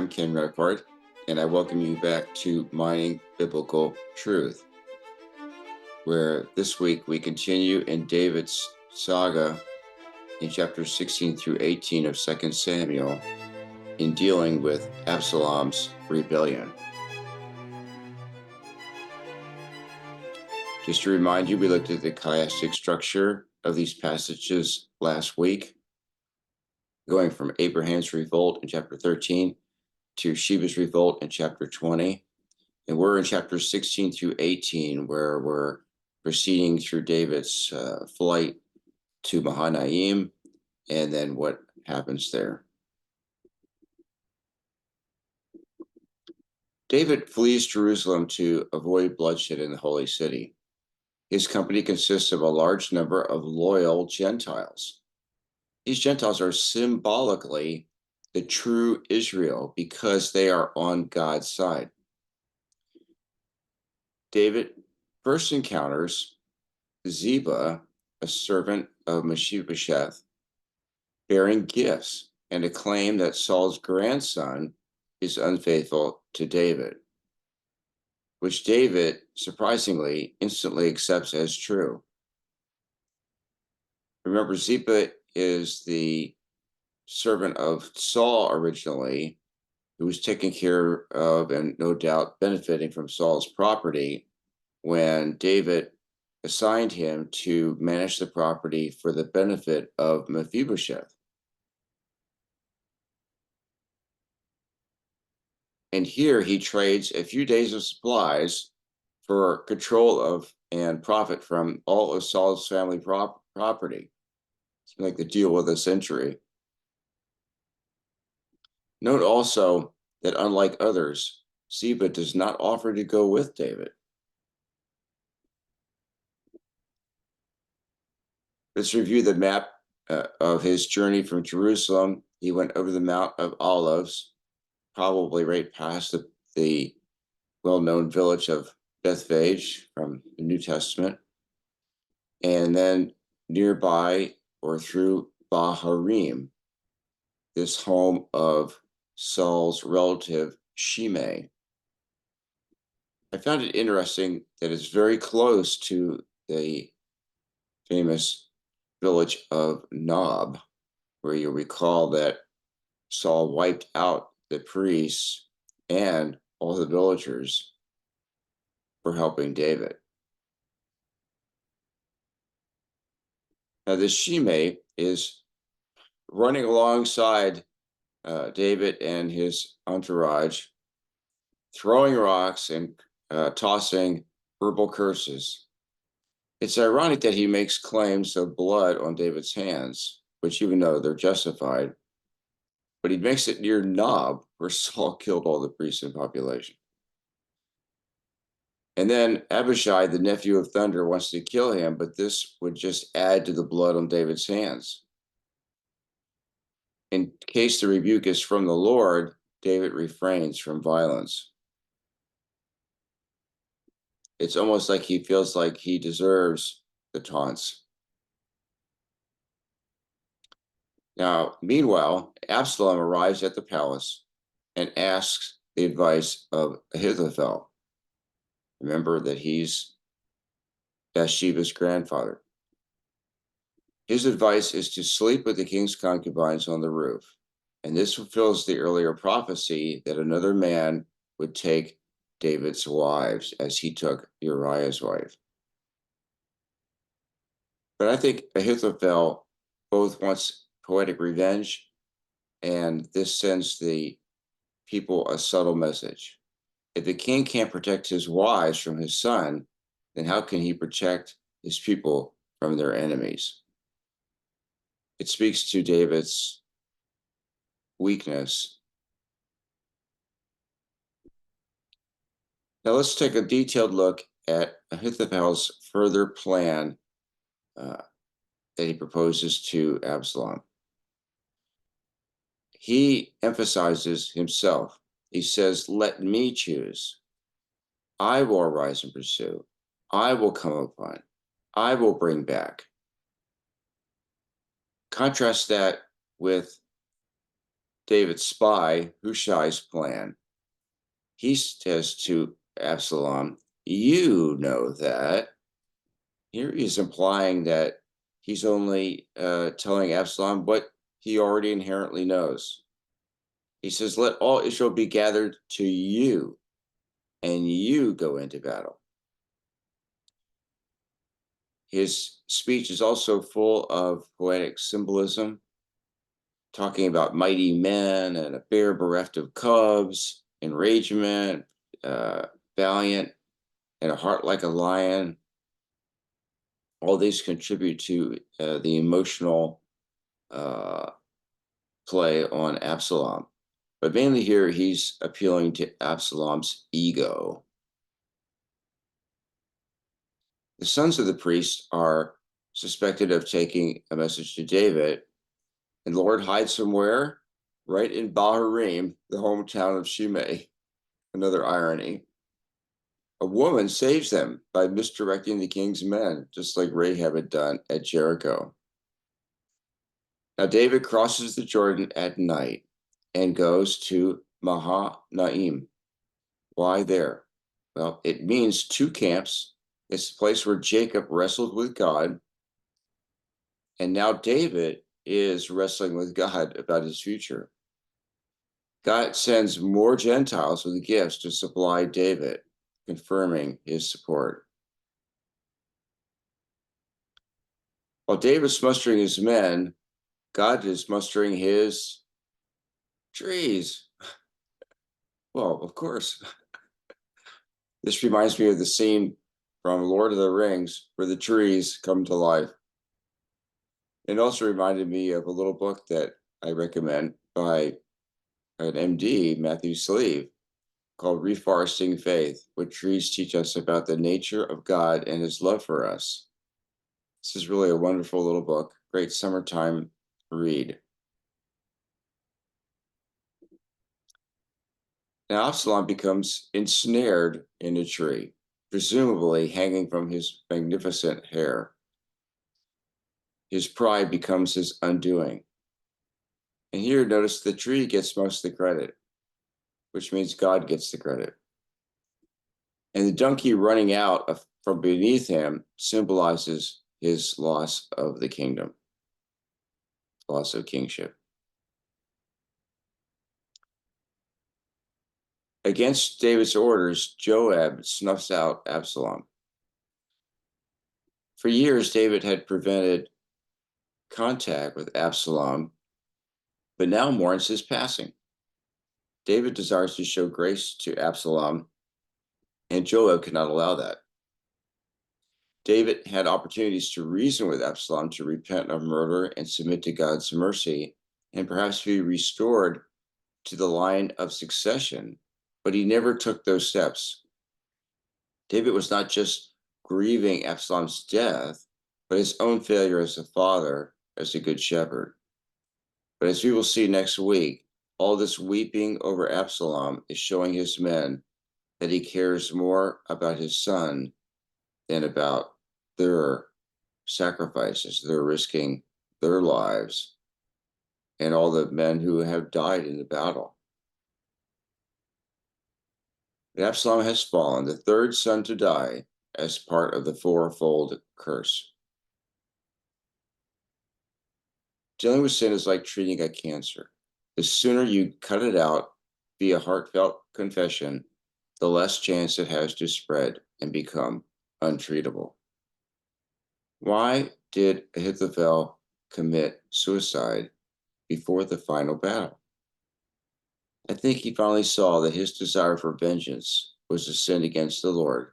I'm Ken Redpart, and I welcome you back to Mining Biblical Truth, where this week we continue in David's saga in chapters 16 through 18 of 2 Samuel in dealing with Absalom's rebellion. Just to remind you, we looked at the chiastic structure of these passages last week, going from Abraham's revolt in chapter 13 to Sheba's revolt in chapter 20. And we're in chapters 16 through 18, where we're proceeding through David's flight to Mahanaim and then what happens there. David flees Jerusalem to avoid bloodshed in the holy city. His company consists of a large number of loyal Gentiles. These Gentiles are symbolically the true Israel because they are on God's side. David first encounters Ziba, a servant of Mephibosheth, bearing gifts and a claim that Saul's grandson is unfaithful to David, which David, surprisingly, instantly accepts as true. Remember, Ziba is the servant of Saul originally, who was taken care of and no doubt benefiting from Saul's property when David assigned him to manage the property for the benefit of Mephibosheth. And here he trades a few days of supplies for control of and profit from all of Saul's family property. It's like the deal of the century. Note also that unlike others, Ziba does not offer to go with David. Let's review the map of his journey from Jerusalem. He went over the Mount of Olives, probably right past the well-known village of Bethphage from the New Testament, and then nearby or through Baharim, this home of Saul's relative Shimei. I found it interesting that it's very close to the famous village of Nob, where you recall that Saul wiped out the priests and all the villagers for helping David. Now, this Shimei is running alongside David and his entourage, throwing rocks and tossing verbal curses. It's ironic that he makes claims of blood on David's hands, which even though they're justified, but he makes it near Nob, where Saul killed all the priests and population. And then Abishai, the nephew of Thunder, wants to kill him, but this would just add to the blood on David's hands. In case the rebuke is from the Lord, David refrains from violence. It's almost like he feels like he deserves the taunts. Now, meanwhile, Absalom arrives at the palace and asks the advice of Ahithophel. Remember that he's Bathsheba's grandfather. His advice is to sleep with the king's concubines on the roof. And this fulfills the earlier prophecy that another man would take David's wives as he took Uriah's wife. But I think Ahithophel both wants poetic revenge, and this sends the people a subtle message. If the king can't protect his wives from his son, then how can he protect his people from their enemies? It speaks to David's weakness. Now let's take a detailed look at Ahithophel's further plan that he proposes to Absalom. He emphasizes himself. He says, "Let me choose. I will arise and pursue. I will come upon. I will bring back." Contrast that with David's spy, Hushai's plan. He says to Absalom, "You know that." Here he's implying that he's only telling Absalom what he already inherently knows. He says, "Let all Israel be gathered to you, and you go into battle." His speech is also full of poetic symbolism, talking about mighty men and a bear bereft of cubs, enragement, uh, valiant, and a heart like a lion. All these contribute to the emotional uh, play on Absalom. But mainly here, he's appealing to Absalom's ego. The sons of the priest are suspected of taking a message to David, and the Lord hides somewhere right in Bahurim, the hometown of Shimei. Another irony. A woman saves them by misdirecting the king's men, just like Rahab had done at Jericho. Now, David crosses the Jordan at night and goes to Mahanaim. Why there? Well, it means two camps. It's the place where Jacob wrestled with God. And now David is wrestling with God about his future. God sends more Gentiles with gifts to supply David, confirming his support. While David's mustering his men, God is mustering his trees. Well, of course. This reminds me of the scene from Lord of the Rings where the trees come to life. It also reminded me of a little book that I recommend by an MD, Matthew Sleeve, called Reforesting Faith, what trees teach us about the nature of God and his love for us. This is really a wonderful little book, great summertime read. Now Absalom becomes ensnared in a tree, presumably hanging from his magnificent hair. His pride becomes his undoing. And here, notice the tree gets most of the credit, which means God gets the credit. And the donkey running out from beneath him symbolizes his loss of the kingdom, loss of kingship. Against David's orders, Joab snuffs out Absalom. For years, David had prevented contact with Absalom, but now mourns his passing. David desires to show grace to Absalom, and Joab cannot allow that. David had opportunities to reason with Absalom to repent of murder and submit to God's mercy, and perhaps be restored to the line of succession, but he never took those steps. David was not just grieving Absalom's death, but his own failure as a father, as a good shepherd. But as we will see next week, all this weeping over Absalom is showing his men that he cares more about his son than about their sacrifices, their risking their lives, and all the men who have died in the battle. Absalom has fallen, the third son to die, as part of the fourfold curse. Dealing with sin is like treating a cancer. The sooner you cut it out via heartfelt confession, the less chance it has to spread and become untreatable. Why did Ahithophel commit suicide before the final battle? I think he finally saw that his desire for vengeance was a sin against the Lord,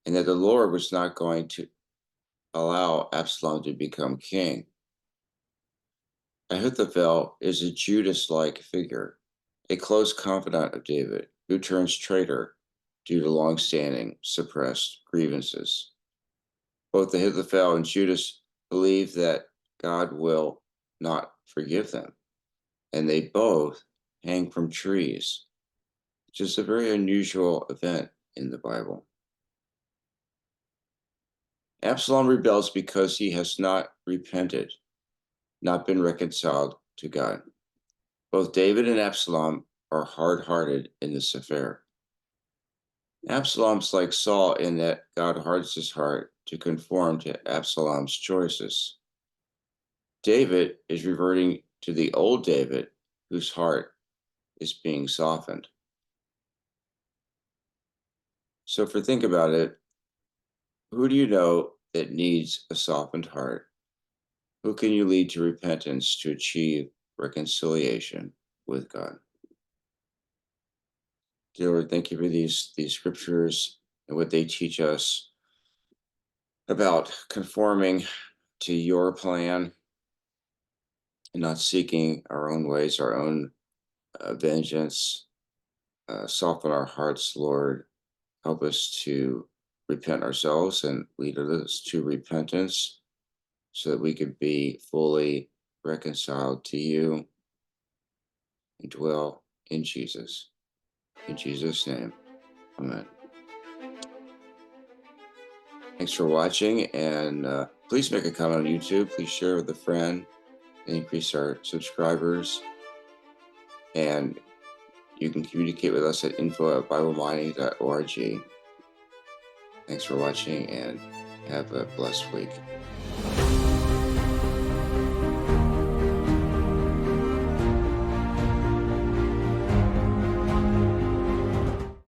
and that the Lord was not going to allow Absalom to become king. Ahithophel is a Judas-like figure, a close confidant of David, who turns traitor due to long-standing suppressed grievances. Both Ahithophel and Judas believe that God will not forgive them, and they both hang from trees, which is a very unusual event in the Bible. Absalom rebels because he has not repented, not been reconciled to God. Both David and Absalom are hard hearted in this affair. Absalom's like Saul in that God hardens his heart to conform to Absalom's choices. David is reverting to the old David, whose heart is being softened. So, if we think about it, who do you know that needs a softened heart? Who can you lead to repentance to achieve reconciliation with God? Dear Lord, thank you for these scriptures and what they teach us about conforming to your plan and not seeking our own ways, our own vengeance. Soften our hearts, Lord. Help us to repent ourselves and lead us to repentance so that we can be fully reconciled to you and dwell in Jesus. In Jesus' name, amen. Thanks for watching, and please make a comment on YouTube. Please share with a friend and increase our subscribers. And you can communicate with us at info@biblemining.org. Thanks for watching, and have a blessed week.